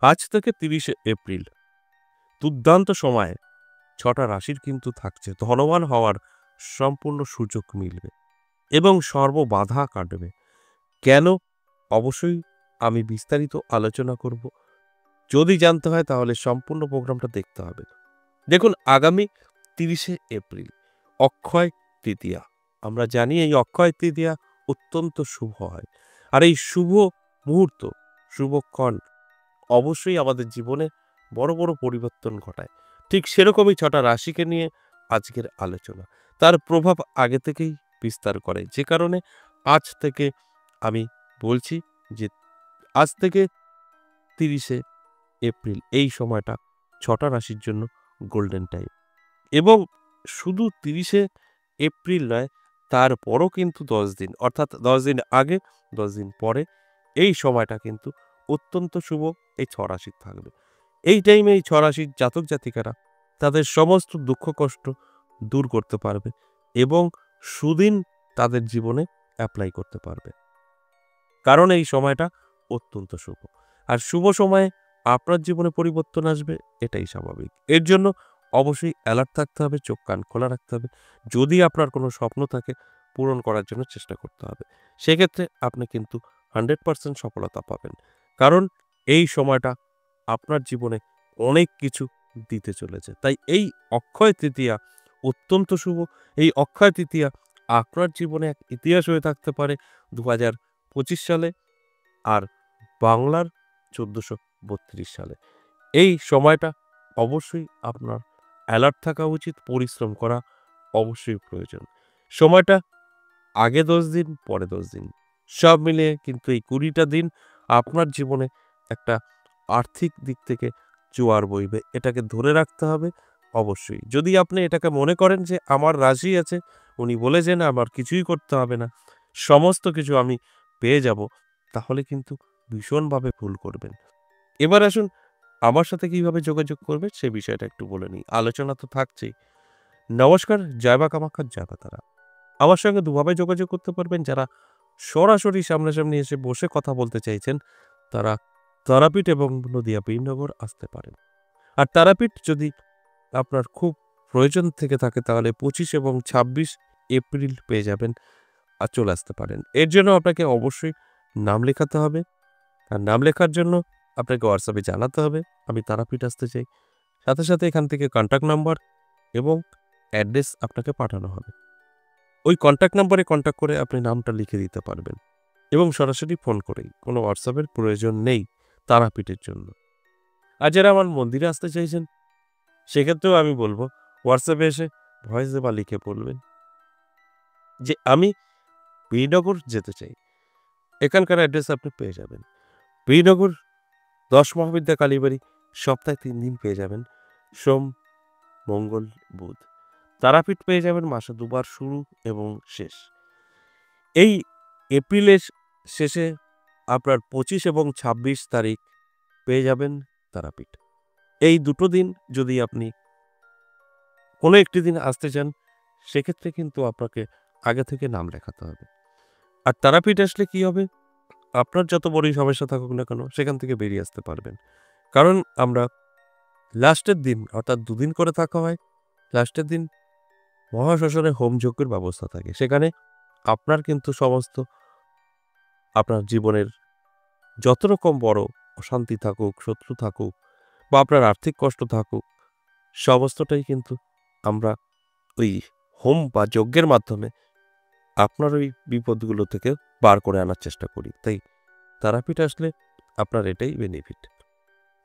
আজ থেকে ৩০শে এপ্রিল দুর্দান্ত সময়ে ৬টা রাশির কিন্তু থাকছে ধনবান হওয়ার সম্পূর্ণ সুযোগ মিলবে এবং সর্ববাধা কাটবে। কেন? অবশ্যই আমি বিস্তারিত আলোচনা করব। যদি জানতে হয় তাহলে সম্পূর্ণ প্রোগ্রামটা দেখতে হবে। দেখুন, আগামী ৩০শে এপ্রিল অক্ষয় তৃতীয়া। আমরা জানি এই অক্ষয় তৃতীয়া অত্যন্ত শুভ হয়। আর এই শুভ মুহূর্ত, শুভক্ষণ অবশ্যই আমাদের জীবনে বড়, বড় পরিবর্তন ঘটায়। ঠিক সেরকমই ৬টা রাশিকে নিয়ে আজকের আলোচনা। তার প্রভাব আগে থেকেই বিস্তার করে। যে কারণে আজ থেকে আমি বলছি যে আজ থেকে ৩০শে এপ্রিল এই সময়টা ৬টা রাশির জন্য গোল্ডেন টাইম। এবং শুধু ৩০শে এপ্রিল নয়, তারপরও কিন্তু ১০ দিন, অর্থাৎ ১০ দিন আগে, ১০ দিন পরে এই সময়টা কিন্তু অত্যন্ত শুভ এই ৬ রাশির থাকবে। এই টাইমে এই ৬ রাশির জাতক জাতিকারা তাদের সমস্ত দুঃখ কষ্ট দূর করতে পারবে এবং সুদিন তাদের জীবনে এপ্লাই করতে পারবে। কারণ এই সময়টা অত্যন্ত শুভ। আর শুভ সময়ে আপনার জীবনে পরিবর্তন আসবে, এটাই স্বাভাবিক। এর জন্য অবশ্যই অ্যালার্ট থাকতে হবে, চোখ কান খোলা রাখতে হবে। যদি আপনার কোনো স্বপ্ন থাকে পূরণ করার জন্য চেষ্টা করতে হবে। সেক্ষেত্রে আপনি কিন্তু 100% সফলতা পাবেন। কারণ এই সময়টা আপনার জীবনে অনেক কিছু দিতে চলেছে। তাই এই অক্ষয় তৃতীয়া অত্যন্ত শুভ। এই অক্ষয় তৃতীয়া আপনার জীবনে এক ইতিহাস হয়ে থাকতে পারে ২০২৫ সালে আর বাংলার ১৪৩২ সালে। এই সময়টা অবশ্যই আপনার অ্যালার্ট থাকা উচিত, পরিশ্রম করা অবশ্যই প্রয়োজন। সময়টা আগে ১০ দিন, পরে ১০ দিন। সব মিলিয়ে কিন্তু এই ২০টা দিন আপনার জীবনে একটা আর্থিক দিক থেকে জোয়ার বইবে। এটাকে ধরে রাখতে হবে অবশ্যই। যদি আপনি এটাকে মনে করেন যে আমার রাশি আছে, উনি বলেছেন আমার কিছুই করতে হবে না, সমস্ত কিছু আমি পেয়ে যাব, তাহলে কিন্তু ভীষণভাবে ভুল করবেন। এবার আসুন আমার সাথে কিভাবে যোগাযোগ করবেন সে বিষয়টা একটু বলে নিই। আলোচনা তো থাকছেই। নমস্কার, জয় মা কামাখ্যা, জয় মা তারা। আমার সঙ্গে দুভাবে যোগাযোগ করতে পারবেন। যারা সরাসরি সামনাসামনি এসে বসে কথা বলতে চাইছেন, তারা তারাপীঠ এবং নদিয়া বীরনগর আসতে পারেন। আর তারাপীঠ যদি আপনার খুব প্রয়োজন থেকে থাকে তাহলে ২৫ এবং ২৬ এপ্রিল পেয়ে যাবেন আর চলে আসতে পারেন। এর জন্য আপনাকে অবশ্যই নাম লেখাতে হবে। আর নাম লেখার জন্য আপনাকে হোয়াটসঅ্যাপে জানাতে হবে আমি তারাপীঠ আসতে চাই। সাথে, সাথে এখান থেকে কন্ট্যাক্ট নাম্বার এবং অ্যাড্রেস আপনাকে পাঠানো হবে। ওই কন্ট্যাক্ট নাম্বারে কন্ট্যাক্ট করে আপনি নামটা লিখে দিতে পারবেন এবং সরাসরি ফোন করেই। কোনো হোয়াটসঅ্যাপের প্রয়োজন নেই তারাপীঠের জন্য। আর যারা আমার মন্দিরে আসতে চাইছেন, সেক্ষেত্রেও আমি বলব হোয়াটসঅ্যাপে এসে ভয়েস বা লিখে বলবেন যে আমি বীরনগর যেতে চাই। এখানকার অ্যাড্রেস আপনি পেয়ে যাবেন। বীরনগর ১০ মহাবিদ্যা কালীবাড়ি, সপ্তাহে ৩ দিন পেয়ে যাবেন, সোম, মঙ্গল, বুধ। তারাপীঠ পেয়ে যাবেন মাসে ২ বার শুরু এবং শেষ। এই এপ্রিলের শেষে আপনার ২৫ এবং ২৬ তারিখ পেয়ে যাবেন তারাপীঠ। এই দুটো দিন যদি আপনি কোনো একটি দিন আসতে চান, সেক্ষেত্রে কিন্তু আপনাকে আগে থেকে নাম লেখাতে হবে। আর তারাপীঠ আসলে কি হবে? আপনার যত বড়ই সমস্যা থাকুক না কেন, সেখান থেকে বেরিয়ে আসতে পারবেন। কারণ আমরা লাস্টের দিন, অর্থাৎ ২ দিন করে থাকা হয়। লাস্টের দিন মহাশ্মশানে হোমযজ্ঞের ব্যবস্থা থাকে। সেখানে আপনার কিন্তু সমস্ত আপনার জীবনের যত রকম বড় অশান্তি থাকুক, শত্রু থাকুক বা আপনার আর্থিক কষ্ট থাকুক, সমস্তটাই কিন্তু আমরা ওই হোম বা যজ্ঞের মাধ্যমে আপনার ওই বিপদগুলো থেকে বার করে আনার চেষ্টা করি। তাই তারাপীঠ আসলে আপনার এটাই বেনিফিট।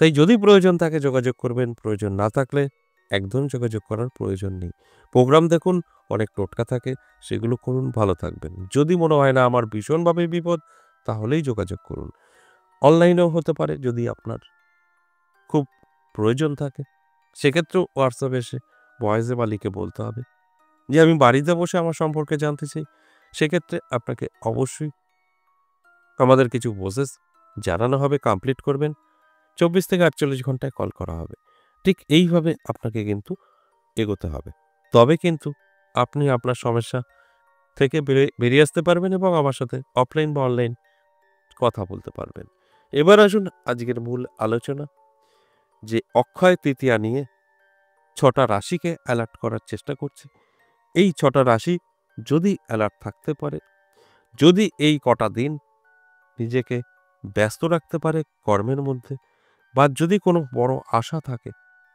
তাই যদি প্রয়োজন থাকে যোগাযোগ করবেন, প্রয়োজন না থাকলে একদম যোগাযোগ করার প্রয়োজন নেই। প্রোগ্রাম দেখুন, অনেক টোটকা থাকে, সেগুলো করুন, ভালো থাকবেন। যদি মনে হয় না আমার ভীষণভাবে বিপদ, তাহলেই যোগাযোগ করুন। অনলাইনেও হতে পারে যদি আপনার খুব প্রয়োজন থাকে। সেক্ষেত্রেও হোয়াটসঅ্যাপে এসে ভয়েসে বা লিখে বলতে হবে যে আমি বাড়িতে বসে আমার সম্পর্কে জানতে চাই। সেক্ষেত্রে আপনাকে অবশ্যই আমাদের কিছু প্রসেস জানানো হবে, কমপ্লিট করবেন। ২৪ থেকে ৪৮ ঘন্টায় কল করা হবে। ঠিক এইভাবে আপনাকে কিন্তু এগোতে হবে। তবে কিন্তু আপনি আপনার সমস্যা থেকে বেরিয়ে আসতে পারবেন এবং আমার সাথে অফলাইন বা অনলাইন কথা বলতে পারবেন। এবার আসুন আজকের মূল আলোচনা, যে অক্ষয় তৃতীয়া নিয়ে ৬টা রাশিকে অ্যালার্ট করার চেষ্টা করছি। এই ৬টা রাশি যদি অ্যালার্ট থাকতে পারে, যদি এই কটা দিন নিজেকে ব্যস্ত রাখতে পারে কর্মের মধ্যে, বা যদি কোনো বড় আশা থাকে,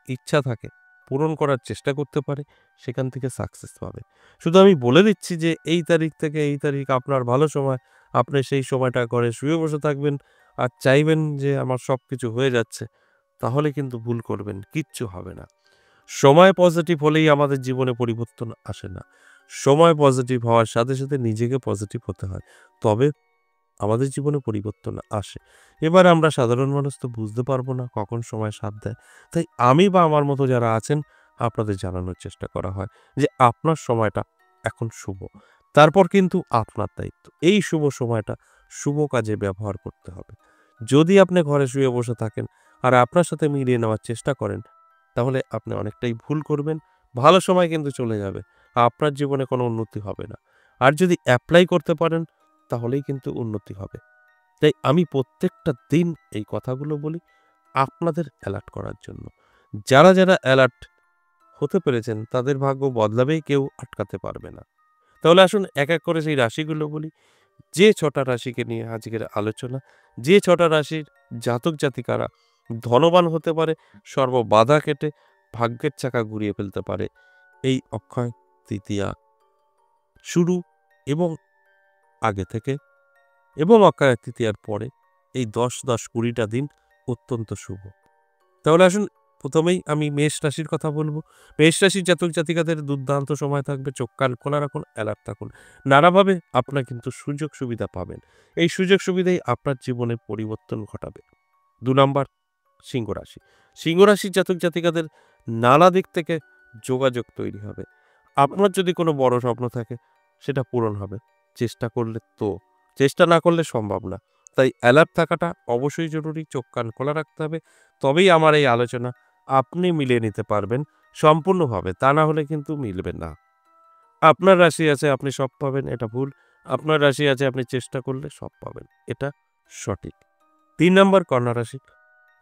ইচ্ছা থাকে, পূরণ করার চেষ্টা করতে পারে, সেখান থেকে সাকসেস পাবে। শুধু আমি বলে দিচ্ছি যে এই তারিখ থেকে এই তারিখ আপনার ভালো সময়, আপনি সেই সময়টা ঘরে শুয়ে বসে থাকবেন আর চাইবেন যে আমার সবকিছু হয়ে যাচ্ছে, তাহলে কিন্তু ভুল করবেন, কিচ্ছু হবে না। সময় পজিটিভ হলেই আমাদের জীবনে পরিবর্তন আসে না। সময় পজিটিভ হওয়ার সাথে, সাথে নিজেকে পজিটিভ হতে হয়। তবে আমাদের জীবনে পরিবর্তন আসে। এবার আমরা সাধারণ মানুষ তো বুঝতে পারবো না কখন সময় সাথ দেয়। তাই আমি বা আমার মতো যারা আছেন, আপনাদের জানানোর চেষ্টা করা হয় যে আপনার সময়টা এখন শুভ। তারপর কিন্তু আপনার দায়িত্ব। এই শুভ সময়টা শুভ কাজে ব্যবহার করতে হবে। যদি আপনি ঘরে শুয়ে বসে থাকেন আর আপনার সাথে মিলিয়ে নেওয়ার চেষ্টা করেন, তাহলে আপনি অনেকটাই ভুল করবেন। ভালো সময় কিন্তু চলে যাবে। আপনার জীবনে কোনো উন্নতি হবে না। আর যদি এপ্লাই করতে পারেন, তাহলেই কিন্তু উন্নতি হবে। তাই আমি প্রত্যেকটা দিন এই কথাগুলো বলি আপনাদের অ্যালার্ট করার জন্য। যারা, যারা অ্যালার্ট হতে পেরেছেন তাদের ভাগ্য বদলাবেই, কেউ আটকাতে পারবে না। তাহলে আসুন এক, এক করে সেই রাশিগুলো বলি। যে ৬টা রাশিকে নিয়ে আজকের আলোচনা, যে ৬টা রাশির জাতক জাতিকারা ধনবান হতে পারে, সর্ববাধা কেটে ভাগ্যের চাকা ঘুরিয়ে ফেলতে পারে এই অক্ষয় তৃতীয়া শুরু এবং আগে থেকে, এবং অক্ষয় তৃতীয়ার পরে এই ১০-১০-২০টা দিন অত্যন্ত শুভ। তাহলে আসুন প্রথমেই আমি মেষ রাশির কথা বলব। মেষ রাশির জাতক জাতিকাদের দুর্দান্ত সময় থাকবে। চোখ কান খোলা রাখুন, অ্যালার্ট থাকুন। নানাভাবে আপনার কিন্তু সুযোগ সুবিধা পাবেন। এই সুযোগ সুবিধাই আপনার জীবনে পরিবর্তন ঘটাবে। ২ নাম্বার সিংহ রাশি। সিংহ রাশির জাতক জাতিকাদের নানা দিক থেকে যোগাযোগ তৈরি হবে। আপনার যদি কোনো বড় স্বপ্ন থাকে, সেটা পূরণ হবে। চেষ্টা করলে তো, চেষ্টা না করলে সম্ভব না। তাই অ্যালার্ট থাকাটা অবশ্যই জরুরি। চোখ কান খোলা রাখতে হবে। তবেই আমার এই আলোচনা আপনি মিলিয়ে নিতে পারবেন সম্পূর্ণভাবে। তা না হলে কিন্তু মিলবে না। আপনার রাশি আছে আপনি সব পাবেন, এটা ভুল। আপনার রাশি আছে আপনি চেষ্টা করলে সব পাবেন, এটা সঠিক। ৩ নাম্বার কন্যা রাশি।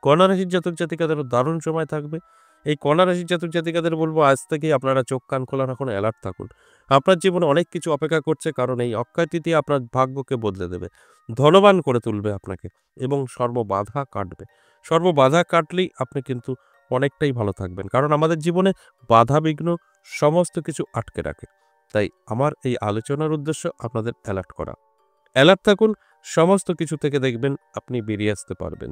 কন্যা রাশির জাতক জাতিকাদেরও দারুণ সময় থাকবে। এই কন্যা রাশির জাতক জাতিকাদের বলব আজ থেকেই আপনারা চোখ কান খোলা রাখুন, অ্যালার্ট থাকুন। আপনার জীবনে অনেক কিছু অপেক্ষা করছে, কারণ এই অক্ষয় তৃতীয়া আপনার ভাগ্যকে বদলে দেবে। ধনবান করে তুলবে আপনাকে এবং সর্ববাধা কাটবে। সর্ববাধা কাটলেই আপনি কিন্তু অনেকটাই ভালো থাকবেন। কারণ আমাদের জীবনে বাধা বিঘ্ন সমস্ত কিছু আটকে রাখে। তাই আমার এই আলোচনার উদ্দেশ্য আপনাদের অ্যালার্ট করা। অ্যালার্ট থাকুন, সমস্ত কিছু থেকে দেখবেন আপনি বেরিয়ে আসতে পারবেন।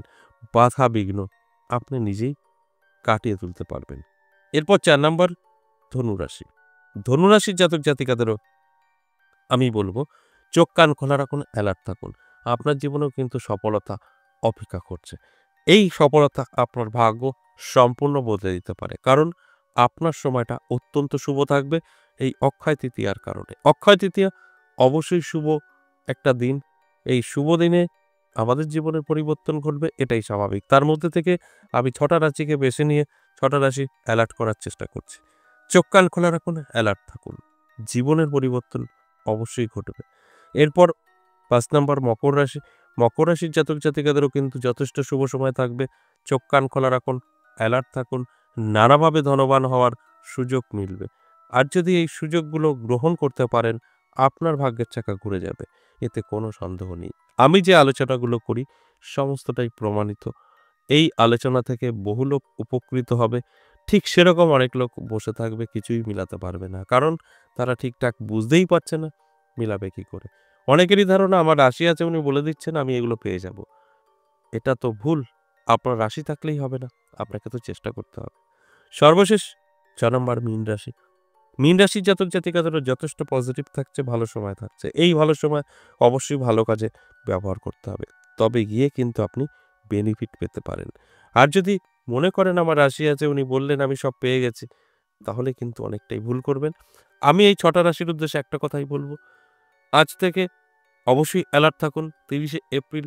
বাধা বিঘ্ন আপনি নিজেই কাটিয়ে তুলতে পারবেন। এরপর ৪ নাম্বার ধনুরাশি। ধনুরাশির জাতক জাতিকাদেরও আমি বলব চোখ কান খোলা রাখুন, অ্যালার্ট থাকুন। আপনার জীবনেও কিন্তু সফলতা অপেক্ষা করছে। এই সফলতা আপনার ভাগ্য সম্পূর্ণ বদলে দিতে পারে। কারণ আপনার সময়টা অত্যন্ত শুভ থাকবে এই অক্ষয় তৃতীয়ার কারণে। অক্ষয় তৃতীয়া অবশ্যই শুভ একটা দিন। এই শুভ দিনে আমাদের জীবনের পরিবর্তন ঘটবে, এটাই স্বাভাবিক। তার মধ্যে থেকে আমি ৬টা রাশিকে বেছে নিয়ে ৬টা রাশি অ্যালার্ট করার চেষ্টা করছি। চোখ কান খোলা রাখুন, অ্যালার্ট থাকুন। জীবনের পরিবর্তন অবশ্যই ঘটবে। এরপর ৫ নাম্বার মকর রাশি। মকর রাশির জাতক জাতিকাদেরও কিন্তু যথেষ্ট শুভ সময় থাকবে। চোখ কান খোলা রাখুন, অ্যালার্ট থাকুন। নানাভাবে ধনবান হওয়ার সুযোগ মিলবে। আর যদি এই সুযোগগুলো গ্রহণ করতে পারেন, আপনার ভাগ্যের চাকা ঘুরে যাবে। এতে কোনো সন্দেহ নেই। আমি যে আলোচনাগুলো করি সমস্তটাই প্রমাণিত। এই আলোচনা থেকে বহু লোক উপকৃত হবে। ঠিক সেরকম অনেক লোক বসে থাকবে, কিছুই মিলাতে পারবে না। কারণ তারা ঠিকঠাক বুঝতেই পারছে না, মিলাবে কি করে? অনেকেরই ধারণা আমার রাশি আছে উনি বলে দিচ্ছেন আমি এগুলো পেয়ে যাব। এটা তো ভুল। আপনার রাশি থাকলেই হবে না। আপনাকে তো চেষ্টা করতে হবে। সর্বশেষ ৪ নাম্বার মীন রাশি। মীন রাশির জাতক জাতিকাদেরও যথেষ্ট পজিটিভ থাকছে, ভালো সময় থাকছে। এই ভালো সময় অবশ্যই ভালো কাজে ব্যবহার করতে হবে। তবে গিয়ে কিন্তু আপনি বেনিফিট পেতে পারেন। আর যদি মনে করেন আমার রাশি আছে উনি বললেন আমি সব পেয়ে গেছি, তাহলে কিন্তু অনেকটাই ভুল করবেন। আমি এই ৬টা রাশির উদ্দেশ্যে একটা কথাই বলব। আজ থেকে অবশ্যই অ্যালার্ট থাকুন। ৩০শে এপ্রিল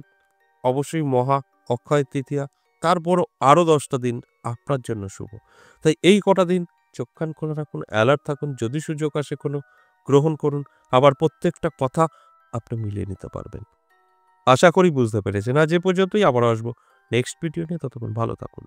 অবশ্যই মহা অক্ষয় তৃতীয়া। তারপরও আরও ১০টা দিন আপনার জন্য শুভ। তাই এই কটা দিন চোখ কান খোলা রাখুন, অ্যালার্ট থাকুন। যদি সুযোগ আসে কোনো, গ্রহণ করুন। আবার প্রত্যেকটা কথা আপনি মিলিয়ে নিতে পারবেন। আশা করি বুঝতে পেরেছেন। আজ এ পর্যন্তই, আবার আসবো নেক্সট ভিডিও নিয়ে। ততক্ষণ ভালো থাকুন।